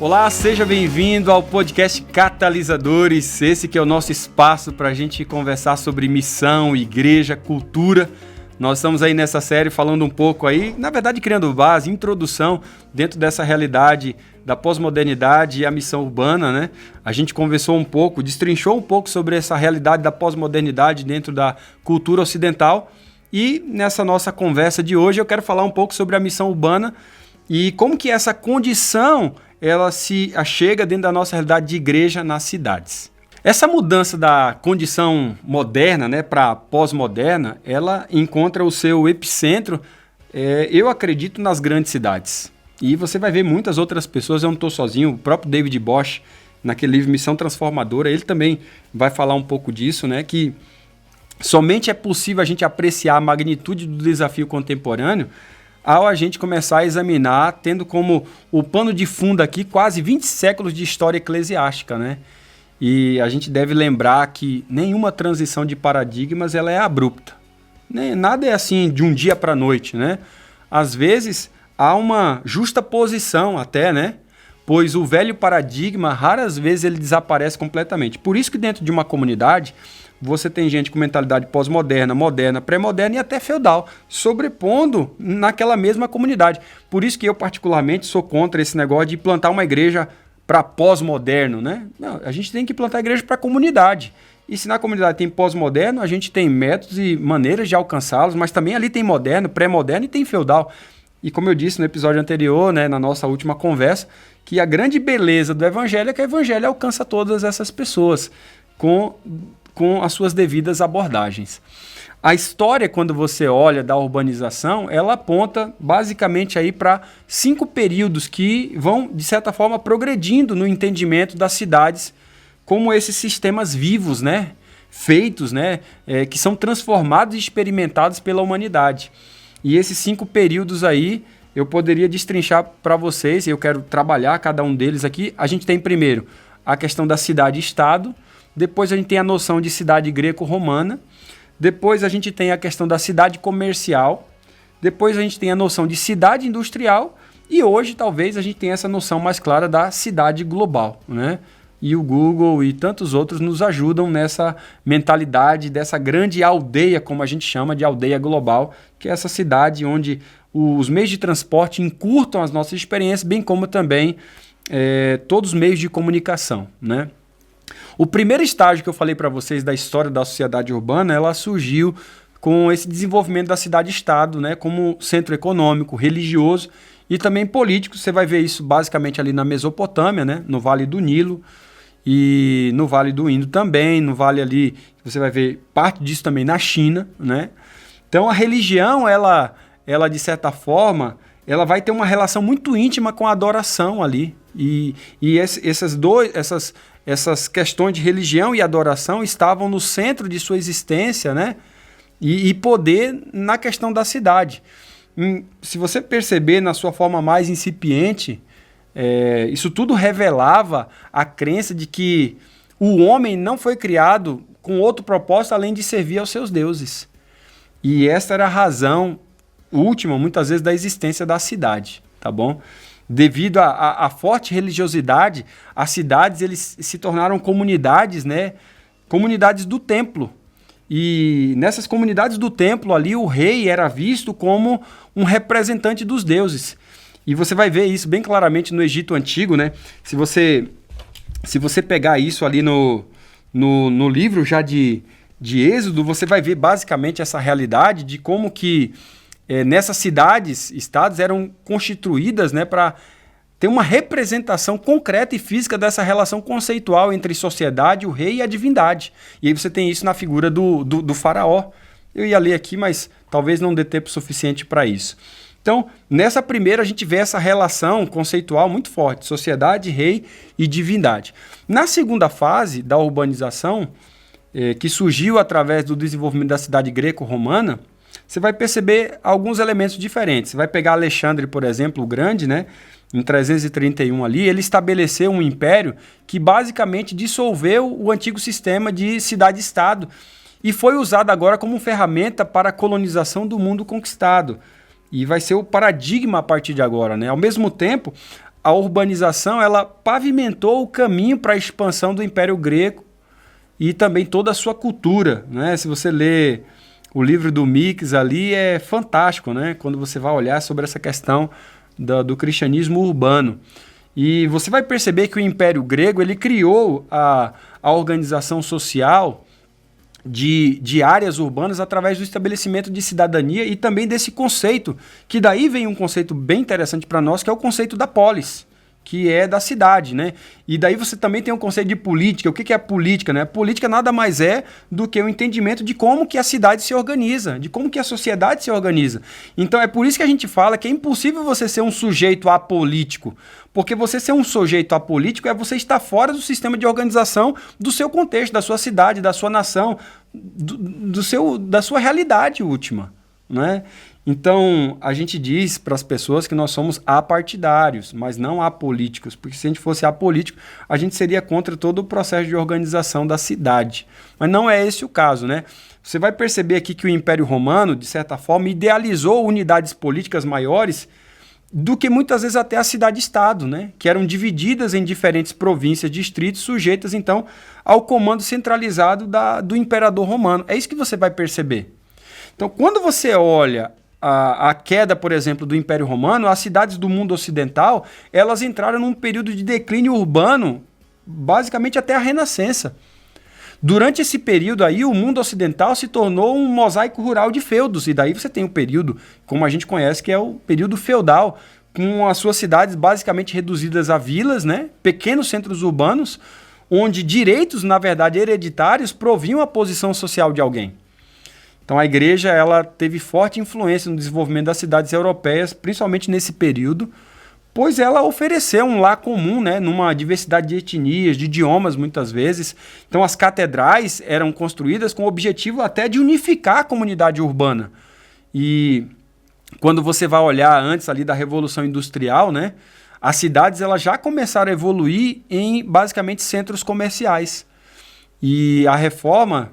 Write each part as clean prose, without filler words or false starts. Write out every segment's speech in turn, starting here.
Olá, seja bem-vindo ao podcast Catalisadores, esse que é o nosso espaço para a gente conversar sobre missão, igreja, cultura. Nós estamos aí nessa série falando um pouco aí, na verdade criando base, introdução dentro dessa realidade da pós-modernidade e a missão urbana, né? A gente conversou um pouco, destrinchou um pouco sobre essa realidade da pós-modernidade dentro da cultura ocidental e nessa nossa conversa de hoje eu quero falar um pouco sobre a missão urbana e como que essa condição ela se achega dentro da nossa realidade de igreja nas cidades. Essa mudança da condição moderna, né, para pós-moderna, ela encontra o seu epicentro, eu acredito, nas grandes cidades. E você vai ver muitas outras pessoas, eu não estou sozinho, o próprio David Bosch, naquele livro Missão Transformadora, ele também vai falar um pouco disso, né, que somente é possível a gente apreciar a magnitude do desafio contemporâneo ao a gente começar a examinar, tendo como o pano de fundo aqui quase 20 séculos de história eclesiástica, né? E a gente deve lembrar que nenhuma transição de paradigmas ela é abrupta. Nada é assim de um dia para a noite, né? Às vezes há uma justa posição até, né? Pois o velho paradigma, raras vezes ele desaparece completamente. Por isso que dentro de uma comunidade, você tem gente com mentalidade pós-moderna, moderna, pré-moderna e até feudal, sobrepondo naquela mesma comunidade. Por isso que eu particularmente sou contra esse negócio de plantar uma igreja para pós-moderno, né? Não, a gente tem que plantar a igreja para a comunidade. E se na comunidade tem pós-moderno, a gente tem métodos e maneiras de alcançá-los, mas também ali tem moderno, pré-moderno e tem feudal. E como eu disse no episódio anterior, né, na nossa última conversa, que a grande beleza do evangelho é que o evangelho alcança todas essas pessoas com as suas devidas abordagens. A história, quando você olha da urbanização, ela aponta basicamente aí para 5 períodos que vão, de certa forma, progredindo no entendimento das cidades como esses sistemas vivos, né? Feitos, né? Que são transformados e experimentados pela humanidade. E esses 5 períodos aí, eu poderia destrinchar para vocês, e eu quero trabalhar cada um deles aqui. A gente tem primeiro a questão da cidade-estado, depois a gente tem a noção de cidade greco-romana, depois a gente tem a questão da cidade comercial, depois a gente tem a noção de cidade industrial e hoje talvez a gente tenha essa noção mais clara da cidade global, né? E o Google e tantos outros nos ajudam nessa mentalidade dessa grande aldeia, como a gente chama de aldeia global, que é essa cidade onde os meios de transporte encurtam as nossas experiências, bem como também todos os meios de comunicação, né? O primeiro estágio que eu falei para vocês da história da sociedade urbana, ela surgiu com esse desenvolvimento da cidade-estado, né, como centro econômico, religioso e também político. Você vai ver isso basicamente ali na Mesopotâmia, né, no Vale do Nilo e no Vale do Indo também, no Vale ali, você vai ver parte disso também na China, né? Então a religião, ela de certa forma, ela vai ter uma relação muito íntima com a adoração ali. E essas questões de religião e adoração estavam no centro de sua existência, né? E poder na questão da cidade. Se você perceber na sua forma mais incipiente, isso tudo revelava a crença de que o homem não foi criado com outro propósito além de servir aos seus deuses. E essa era a razão última, muitas vezes, da existência da cidade, tá bom? Devido à forte religiosidade, as cidades eles se tornaram comunidades, né? Comunidades do templo. E nessas comunidades do templo ali, o rei era visto como um representante dos deuses. E você vai ver isso bem claramente no Egito Antigo, né? Se você pegar isso ali no livro já de Êxodo, você vai ver basicamente essa realidade de como que nessas cidades, estados eram constituídas, né, para ter uma representação concreta e física dessa relação conceitual entre sociedade, o rei e a divindade. E aí você tem isso na figura do faraó. Eu ia ler aqui, mas talvez não dê tempo suficiente para isso. Então, nessa primeira a gente vê essa relação conceitual muito forte, sociedade, rei e divindade. Na segunda fase da urbanização, que surgiu através do desenvolvimento da cidade greco-romana, você vai perceber alguns elementos diferentes. Você vai pegar Alexandre, por exemplo, o Grande, né? Em 331 ali, ele estabeleceu um império que basicamente dissolveu o antigo sistema de cidade-estado e foi usado agora como ferramenta para a colonização do mundo conquistado. E vai ser o paradigma a partir de agora, né? Ao mesmo tempo, a urbanização ela pavimentou o caminho para a expansão do Império Grego e também toda a sua cultura, né? Se você lê o livro do Mix ali, é fantástico, né? Quando você vai olhar sobre essa questão do cristianismo urbano. E você vai perceber que o Império Grego ele criou a organização social de áreas urbanas através do estabelecimento de cidadania e também desse conceito, que daí vem um conceito bem interessante para nós, que é o conceito da polis, que é da cidade, né? E daí você também tem o conceito de política. O que é a política, né? A política nada mais é do que o entendimento de como que a cidade se organiza, de como que a sociedade se organiza. Então é por isso que a gente fala que é impossível você ser um sujeito apolítico, porque você ser um sujeito apolítico é você estar fora do sistema de organização do seu contexto, da sua cidade, da sua nação, da sua realidade última, né? Então, a gente diz para as pessoas que nós somos apartidários, mas não apolíticos, porque se a gente fosse apolítico, a gente seria contra todo o processo de organização da cidade. Mas não é esse o caso, né? Você vai perceber aqui que o Império Romano, de certa forma, idealizou unidades políticas maiores do que muitas vezes até a cidade-estado, né? Que eram divididas em diferentes províncias, distritos, sujeitas, então, ao comando centralizado do imperador romano. É isso que você vai perceber. Então, quando você olha a queda, por exemplo, do Império Romano, as cidades do mundo ocidental, elas entraram num período de declínio urbano, basicamente até a Renascença. Durante esse período aí, o mundo ocidental se tornou um mosaico rural de feudos, e daí você tem o período, como a gente conhece, que é o período feudal, com as suas cidades basicamente reduzidas a vilas, né? Pequenos centros urbanos, onde direitos, na verdade, hereditários, proviam a posição social de alguém. Então a igreja ela teve forte influência no desenvolvimento das cidades europeias, principalmente nesse período, pois ela ofereceu um lar comum, né, numa diversidade de etnias, de idiomas muitas vezes. Então as catedrais eram construídas com o objetivo até de unificar a comunidade urbana. E quando você vai olhar antes ali da Revolução Industrial, né, as cidades elas já começaram a evoluir em basicamente centros comerciais. E a reforma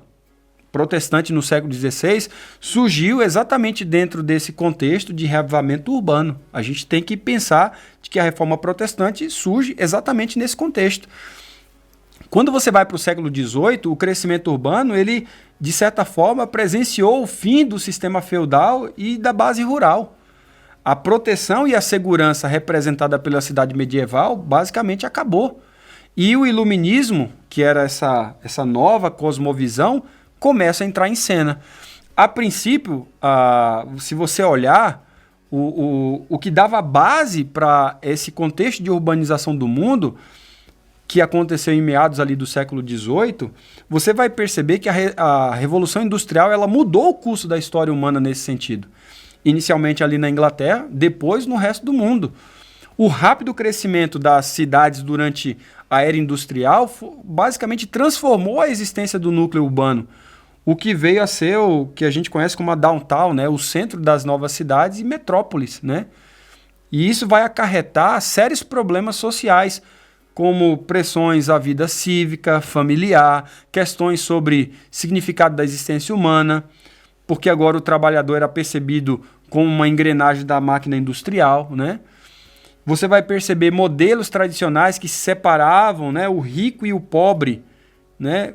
protestante no século XVI surgiu exatamente dentro desse contexto de reavivamento urbano. A gente tem que pensar de que a reforma protestante surge exatamente nesse contexto. Quando você vai para o século XVIII, o crescimento urbano, ele, de certa forma, presenciou o fim do sistema feudal e da base rural. A proteção e a segurança representada pela cidade medieval basicamente acabou. E o iluminismo, que era essa nova cosmovisão, começa a entrar em cena. A princípio, se você olhar, o que dava base para esse contexto de urbanização do mundo, que aconteceu em meados ali do século XVIII, você vai perceber que a Revolução Industrial ela mudou o curso da história humana nesse sentido. Inicialmente ali na Inglaterra, depois no resto do mundo. O rápido crescimento das cidades durante a era industrial basicamente transformou a existência do núcleo urbano, o que veio a ser o que a gente conhece como a downtown, né? O centro das novas cidades e metrópoles, né? E isso vai acarretar sérios problemas sociais, como pressões à vida cívica, familiar, questões sobre significado da existência humana, porque agora o trabalhador era percebido como uma engrenagem da máquina industrial, né? Você vai perceber modelos tradicionais que se separavam, né? O rico e o pobre, né?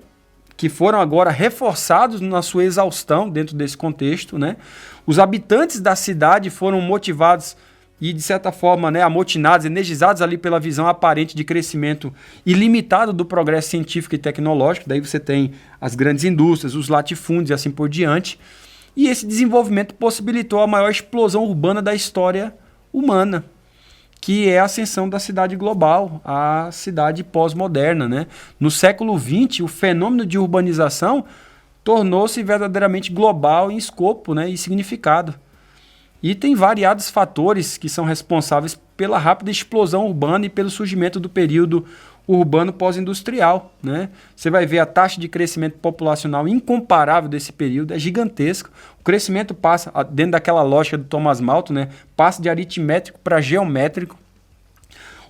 Que foram agora reforçados na sua exaustão dentro desse contexto, né? Os habitantes da cidade foram motivados e, de certa forma, né, amotinados, energizados ali pela visão aparente de crescimento ilimitado do progresso científico e tecnológico. Daí você tem as grandes indústrias, os latifúndios e assim por diante. E esse desenvolvimento possibilitou a maior explosão urbana da história humana, que é a ascensão da cidade global, a cidade pós-moderna, né? No século XX, o fenômeno de urbanização tornou-se verdadeiramente global em escopo, né, e significado. E tem variados fatores que são responsáveis pela rápida explosão urbana e pelo surgimento do período urbano pós-industrial, né? Você vai ver a taxa de crescimento populacional incomparável desse período, é gigantesco. O crescimento passa, dentro daquela lógica do Thomas Malthus, né, passa de aritmético para geométrico.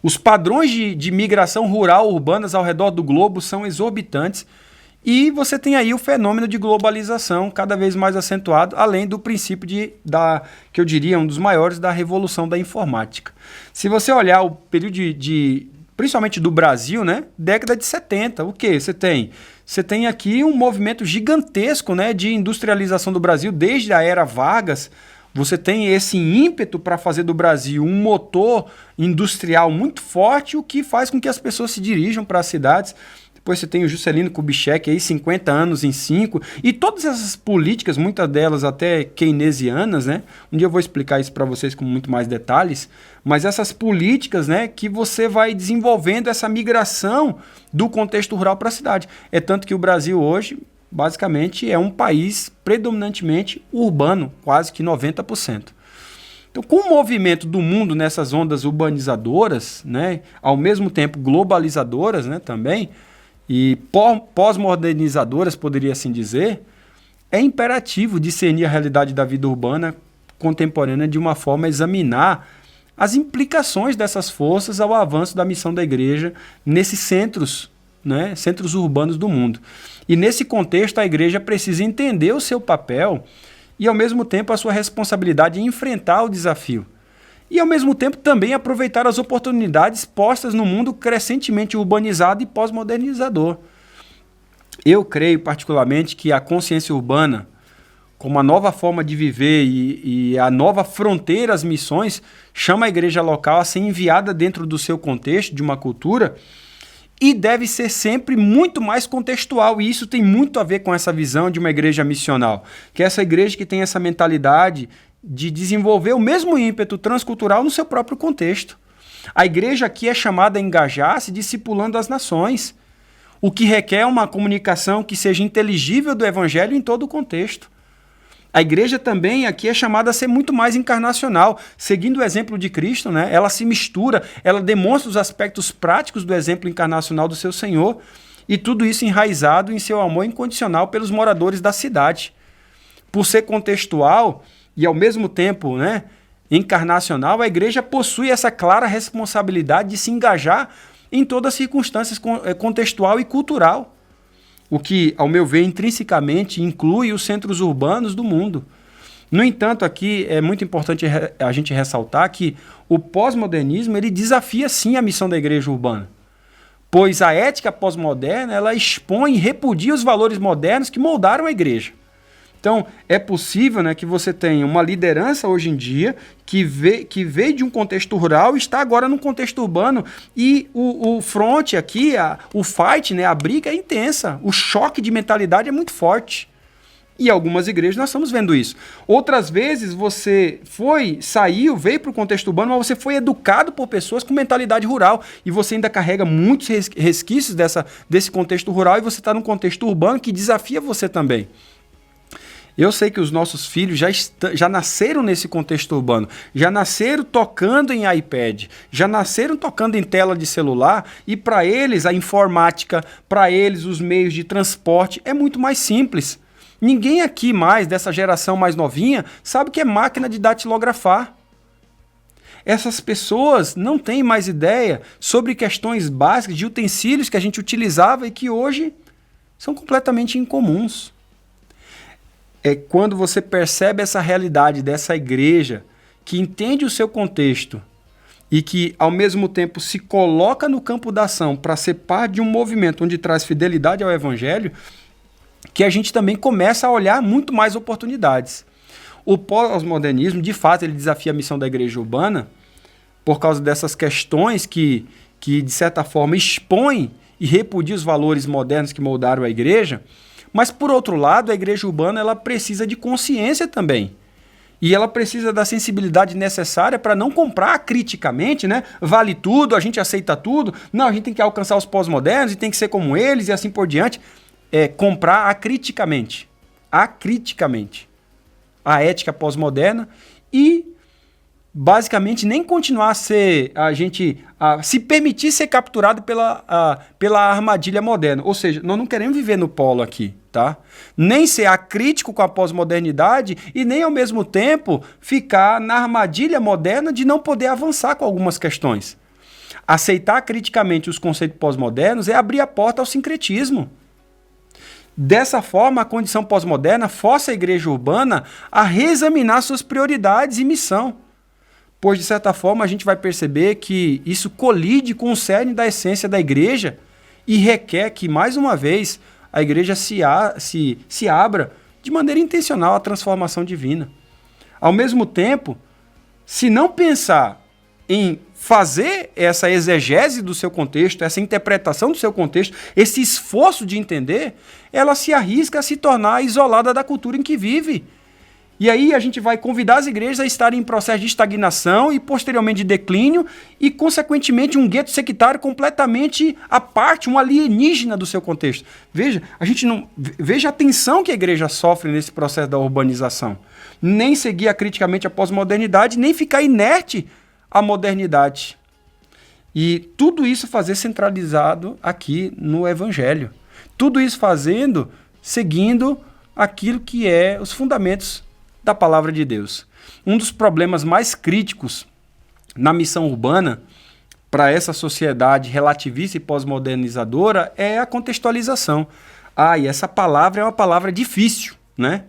Os padrões de migração rural urbanas ao redor do globo são exorbitantes E você tem aí o fenômeno de globalização cada vez mais acentuado, além do princípio que eu diria, um dos maiores, da revolução da informática. Se você olhar o período principalmente do Brasil, né, década de 70, o que você tem? Você tem aqui um movimento gigantesco, né, de industrialização do Brasil, desde a era Vargas. Você tem esse ímpeto para fazer do Brasil um motor industrial muito forte, o que faz com que as pessoas se dirijam para as cidades. Depois você tem o Juscelino Kubitschek, aí, 50 anos em 5, e todas essas políticas, muitas delas até keynesianas, né? Um dia eu vou explicar isso para vocês com muito mais detalhes, mas essas políticas, né, que você vai desenvolvendo essa migração do contexto rural para a cidade. É tanto que o Brasil hoje, basicamente, é um país predominantemente urbano, quase que 90%. Então, com o movimento do mundo nessas ondas urbanizadoras, né, ao mesmo tempo globalizadoras, né, também, e pós-modernizadoras, poderia assim dizer, é imperativo discernir a realidade da vida urbana contemporânea de uma forma a examinar as implicações dessas forças ao avanço da missão da igreja nesses centros, né, centros urbanos do mundo. E nesse contexto, a igreja precisa entender o seu papel e, ao mesmo tempo, a sua responsabilidade em enfrentar o desafio. E, ao mesmo tempo, também aproveitar as oportunidades postas no mundo crescentemente urbanizado e pós-modernizador. Eu creio, particularmente, que a consciência urbana, como a nova forma de viver e a nova fronteira às missões, chama a igreja local a ser enviada dentro do seu contexto, de uma cultura, e deve ser sempre muito mais contextual. E isso tem muito a ver com essa visão de uma igreja missional, que é essa igreja que tem essa mentalidade de desenvolver o mesmo ímpeto transcultural no seu próprio contexto. A igreja aqui é chamada a engajar-se discipulando as nações, o que requer uma comunicação que seja inteligível do evangelho em todo o contexto. A igreja também aqui é chamada a ser muito mais encarnacional, seguindo o exemplo de Cristo, né? Ela se mistura, ela demonstra os aspectos práticos do exemplo encarnacional do seu Senhor, e tudo isso enraizado em seu amor incondicional pelos moradores da cidade. Por ser contextual e, ao mesmo tempo, né, encarnacional, a igreja possui essa clara responsabilidade de se engajar em todas as circunstâncias contextual e cultural, o que, ao meu ver, intrinsecamente inclui os centros urbanos do mundo. No entanto, aqui é muito importante a gente ressaltar que o pós-modernismo ele desafia sim a missão da igreja urbana, pois a ética pós-moderna ela expõe e repudia os valores modernos que moldaram a igreja. Então, é possível, né, que você tenha uma liderança hoje em dia que veio de um contexto rural e está agora num contexto urbano e o front aqui, o fight, né, a briga é intensa, o choque de mentalidade é muito forte. E algumas igrejas nós estamos vendo isso. Outras vezes você veio para o contexto urbano, mas você foi educado por pessoas com mentalidade rural e você ainda carrega muitos resquícios desse contexto rural e você está num contexto urbano que desafia você também. Eu sei que os nossos filhos já nasceram nesse contexto urbano, já nasceram tocando em iPad, já nasceram tocando em tela de celular e para eles a informática, para eles os meios de transporte é muito mais simples. Ninguém aqui mais, dessa geração mais novinha, sabe o que é máquina de datilografar. Essas pessoas não têm mais ideia sobre questões básicas de utensílios que a gente utilizava e que hoje são completamente incomuns. É quando você percebe essa realidade dessa igreja que entende o seu contexto e que, ao mesmo tempo, se coloca no campo da ação para ser parte de um movimento onde traz fidelidade ao evangelho, que a gente também começa a olhar muito mais oportunidades. O pós-modernismo, de fato, ele desafia a missão da igreja urbana por causa dessas questões que de certa forma, expõem e repudiam os valores modernos que moldaram a igreja. Mas, por outro lado, a igreja urbana ela precisa de consciência também. E ela precisa da sensibilidade necessária para não comprar criticamente, né? Vale tudo, a gente aceita tudo. Não, a gente tem que alcançar os pós-modernos e tem que ser como eles e assim por diante. Comprar acriticamente. Acriticamente. A ética pós-moderna e, basicamente, nem continuar a se permitir ser capturado pela armadilha moderna. Ou seja, nós não queremos viver no polo aqui, tá? Nem ser acrítico com a pós-modernidade e nem, ao mesmo tempo, ficar na armadilha moderna de não poder avançar com algumas questões. Aceitar criticamente os conceitos pós-modernos é abrir a porta ao sincretismo. Dessa forma, a condição pós-moderna força a igreja urbana a reexaminar suas prioridades e missão, pois, de certa forma, a gente vai perceber que isso colide com o cerne da essência da igreja e requer que, mais uma vez, a igreja se abra de maneira intencional à transformação divina. Ao mesmo tempo, se não pensar em fazer essa exegese do seu contexto, essa interpretação do seu contexto, esse esforço de entender, ela se arrisca a se tornar isolada da cultura em que vive. E aí a gente vai convidar as igrejas a estarem em processo de estagnação e posteriormente de declínio e, consequentemente, um gueto sectário completamente à parte, um alienígena do seu contexto. Veja a tensão que a igreja sofre nesse processo da urbanização. Nem seguir criticamente a pós-modernidade, nem ficar inerte à modernidade. E tudo isso fazer centralizado aqui no Evangelho. Tudo isso seguindo aquilo que é os fundamentos da palavra de Deus. Um dos problemas mais críticos na missão urbana para essa sociedade relativista e pós-modernizadora é a contextualização. E essa palavra é uma palavra difícil, né?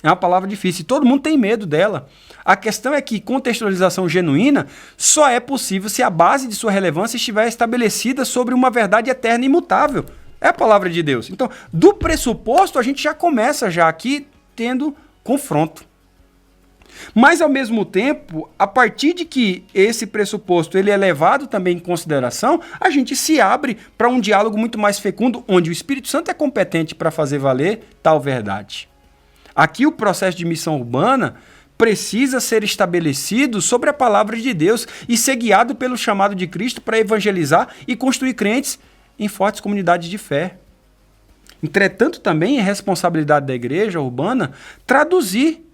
É uma palavra difícil e todo mundo tem medo dela. A questão é que contextualização genuína só é possível se a base de sua relevância estiver estabelecida sobre uma verdade eterna e imutável. É a palavra de Deus. Então, do pressuposto, a gente já começa aqui tendo confronto. Mas, ao mesmo tempo, a partir de que esse pressuposto ele é levado também em consideração, a gente se abre para um diálogo muito mais fecundo, onde o Espírito Santo é competente para fazer valer tal verdade. Aqui o processo de missão urbana precisa ser estabelecido sobre a palavra de Deus e ser guiado pelo chamado de Cristo para evangelizar e construir crentes em fortes comunidades de fé. Entretanto, também é responsabilidade da igreja urbana traduzir,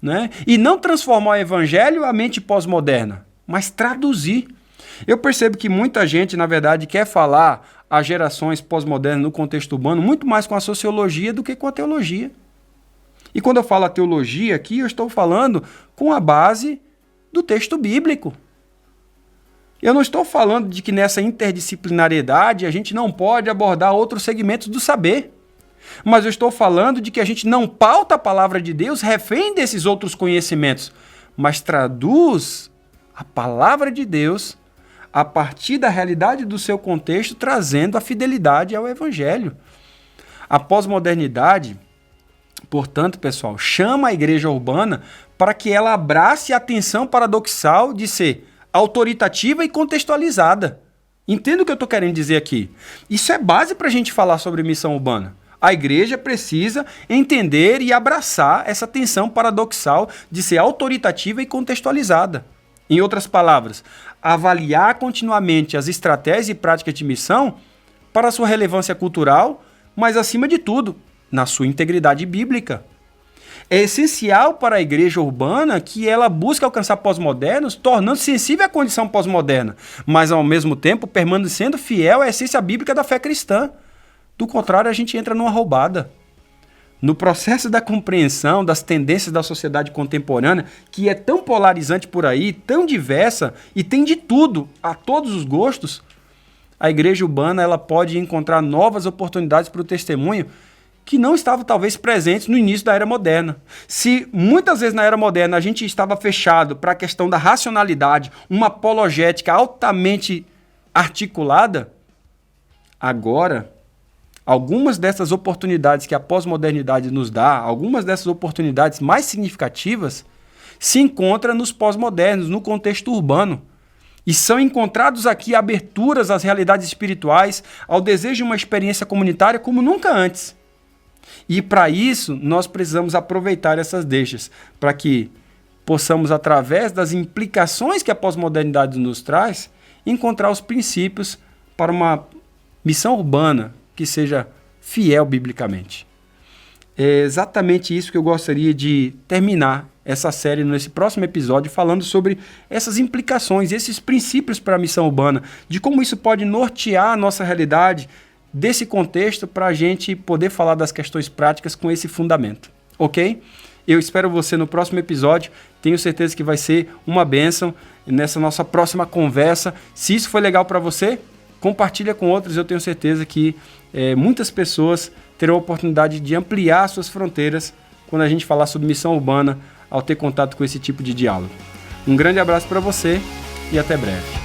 né? E não transformar o evangelho à mente pós-moderna, mas traduzir. Eu percebo que muita gente, na verdade, quer falar às gerações pós-modernas no contexto urbano muito mais com a sociologia do que com a teologia. E quando eu falo a teologia aqui, eu estou falando com a base do texto bíblico. Eu não estou falando de que nessa interdisciplinariedade a gente não pode abordar outros segmentos do saber. Mas eu estou falando de que a gente não pauta a palavra de Deus refém desses outros conhecimentos, mas traduz a palavra de Deus a partir da realidade do seu contexto, trazendo a fidelidade ao Evangelho. A pós-modernidade, portanto, pessoal, chama a igreja urbana para que ela abrace a tensão paradoxal de ser autoritativa e contextualizada. Entenda o que eu estou querendo dizer aqui. Isso é base para a gente falar sobre missão urbana. A igreja precisa entender e abraçar essa tensão paradoxal de ser autoritativa e contextualizada. Em outras palavras, avaliar continuamente as estratégias e práticas de missão para a sua relevância cultural, mas, acima de tudo, na sua integridade bíblica. É essencial para a igreja urbana que ela busque alcançar pós-modernos, tornando-se sensível à condição pós-moderna, mas, ao mesmo tempo, permanecendo fiel à essência bíblica da fé cristã. Do contrário, a gente entra numa roubada. No processo da compreensão das tendências da sociedade contemporânea, que é tão polarizante por aí, tão diversa e tem de tudo, a todos os gostos, a igreja urbana ela pode encontrar novas oportunidades para o testemunho que não estavam talvez presentes no início da era moderna. Se muitas vezes na era moderna a gente estava fechado para a questão da racionalidade, uma apologética altamente articulada, agora algumas dessas oportunidades que a pós-modernidade nos dá, algumas dessas oportunidades mais significativas, se encontram nos pós-modernos, no contexto urbano. E são encontrados aqui aberturas às realidades espirituais, ao desejo de uma experiência comunitária como nunca antes. E para isso, nós precisamos aproveitar essas deixas, para que possamos, através das implicações que a pós-modernidade nos traz, encontrar os princípios para uma missão urbana que seja fiel biblicamente. É exatamente isso que eu gostaria de terminar essa série nesse próximo episódio, falando sobre essas implicações, esses princípios para a missão urbana, de como isso pode nortear a nossa realidade desse contexto para a gente poder falar das questões práticas com esse fundamento, ok? Eu espero você no próximo episódio, tenho certeza que vai ser uma bênção nessa nossa próxima conversa. Se isso foi legal para você, compartilha com outros, eu tenho certeza que muitas pessoas terão a oportunidade de ampliar suas fronteiras quando a gente falar sobre missão urbana, ao ter contato com esse tipo de diálogo. Um grande abraço para você e até breve.